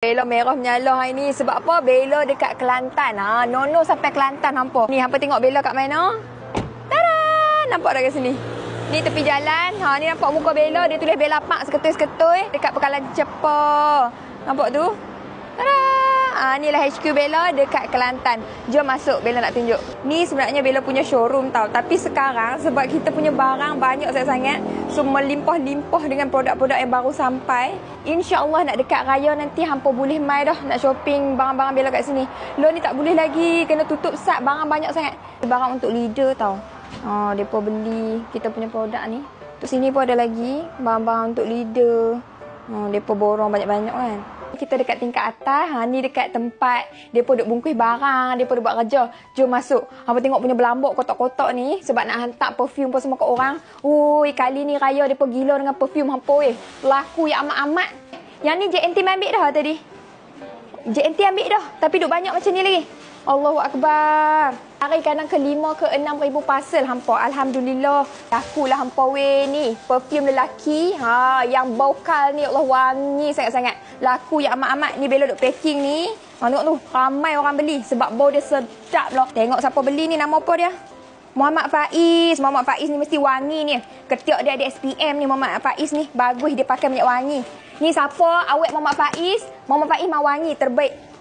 Bella merah menyala hari ni. Sebab apa? Bella dekat Kelantan. Nono sampai Kelantan hampa. Ni hampa tengok Bella kat mana? Tada! Nampak dah kat sini. Ni tepi jalan. Ni nampak muka Bella. Dia tulis Bella Park seketui-seketui. Dekat Pekalan Cepa. Nampak tu? Tada! Inilah HQ Bella dekat Kelantan. Jom masuk, Bella nak tunjuk. Ni sebenarnya Bella punya showroom tau. Tapi sekarang sebab kita punya barang banyak sangat-sangat, so melimpah-limpah dengan produk-produk yang baru sampai. InsyaAllah nak dekat raya nanti hampa boleh mai dah nak shopping barang-barang Bella kat sini. Lo ni tak boleh lagi, kena tutup sat, barang banyak sangat. Barang untuk leader tau. Depa beli kita punya produk ni. Untuk sini pun ada lagi barang-barang untuk leader. Depa borong banyak-banyak kan. Kita dekat tingkat atas. Ni dekat tempat depa duk bungkus barang, depa duk buat kerja. Jom masuk. Hampa tengok punya belambok kotak-kotak ni sebab nak hantar perfume pun semua ke orang. Ui, kali ni raya depa gila dengan perfume hampa weh. Laku yang amat-amat. Yang ni JNT ambil dah tadi. JNT ambil dah, tapi duk banyak macam ni lagi. Allahu Akbar. Hari kadang ke-5 ke 6,000 parcel hampa. Alhamdulillah. Lakulah hampa weh ni. Perfume lelaki. Yang baukal ni Allah wangi sangat-sangat. Laku yang amat-amat. Ni Bella duk packing ni. Tengok tu. Ramai orang beli. Sebab bau dia sedap lah. Tengok siapa beli ni. Nama apa dia? Muhammad Faiz. Muhammad Faiz ni mesti wangi ni. Ketiak dia ada SPM ni. Muhammad Faiz ni. Bagus dia pakai minyak wangi. Ni siapa? Awet Muhammad Faiz. Muhammad Faiz mau wangi. Terbaik.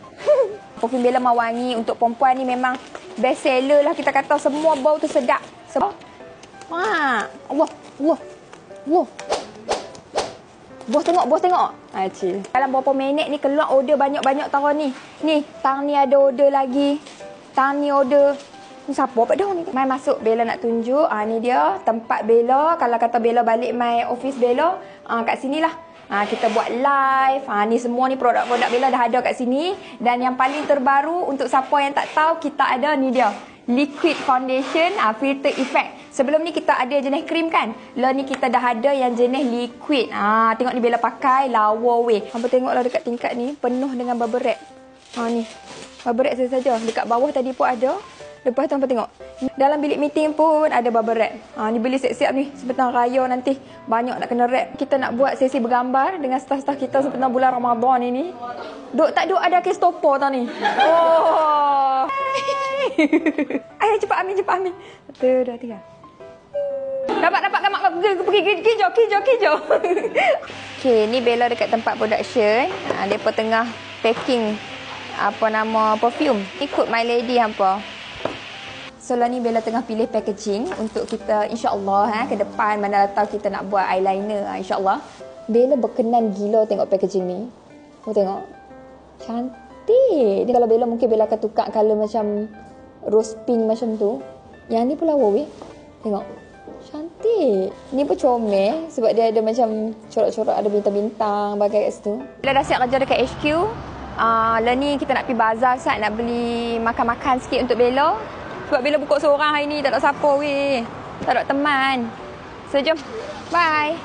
Perfume Bella mau wangi. Untuk perempuan ni memang best seller lah kita kata. Semua bau tu sedap. Sebab Allah. Bos tengok. Cik. Dalam berapa minit ni keluar order banyak-banyak tahun ni. Ni, tang ni ada order lagi. Tang ni order. Ni siapa apa dah ni? Mai masuk, Bella nak tunjuk. Ni dia tempat Bella. Kalau kata Bella balik mai office Bella, kat sinilah. Kita buat live. Ni semua ni produk-produk Bella dah ada kat sini. Dan yang paling terbaru untuk siapa yang tak tahu, kita ada ni dia. Liquid foundation, filter effect. Sebelum ni kita ada jenis krim kan. Lah ni kita dah ada yang jenis liquid. Tengok ni Bella pakai lawa weh. Hampa tengoklah dekat tingkat ni penuh dengan bubble wrap. Ni. Bubble wrap saja. Dekat bawah tadi pun ada. Lepas tu hampa tengok. Dalam bilik meeting pun ada bubble wrap. Ni beli siap-siap ni. Sebentar raya nanti banyak nak kena wrap. Kita nak buat sesi bergambar dengan staf-staf kita sebentar bulan Ramadan ini. Tak duk ada kes topo tau ni. Ayo cepat ambil. Betul dah tinggal. Dapat mak pergi kijau. Okey, ni Bella dekat tempat production. Depa tengah packing perfume. Ikut My Lady hampa. So lah ni Bella tengah pilih packaging untuk kita insya-Allah ke depan mana tahu kita nak buat eyeliner insya-Allah. Bella berkenan gila tengok packaging ni. Tengok. Cantik. Ni kalau Bella mungkin Bella akan tukar color macam rose pink macam tu. Yang ni pun lawa weh. Tengok. Cantik. Ni pun comel sebab dia ada macam corak-corak, ada bintang-bintang bagai kat situ. Bella dah siap kerja dekat HQ. Lah ni kita nak pergi bazar sat nak beli makan-makan sikit untuk Bella. Sebab Bella buka seorang hari ni, tak ada siapa weh. Tak ada teman. So jom. Bye.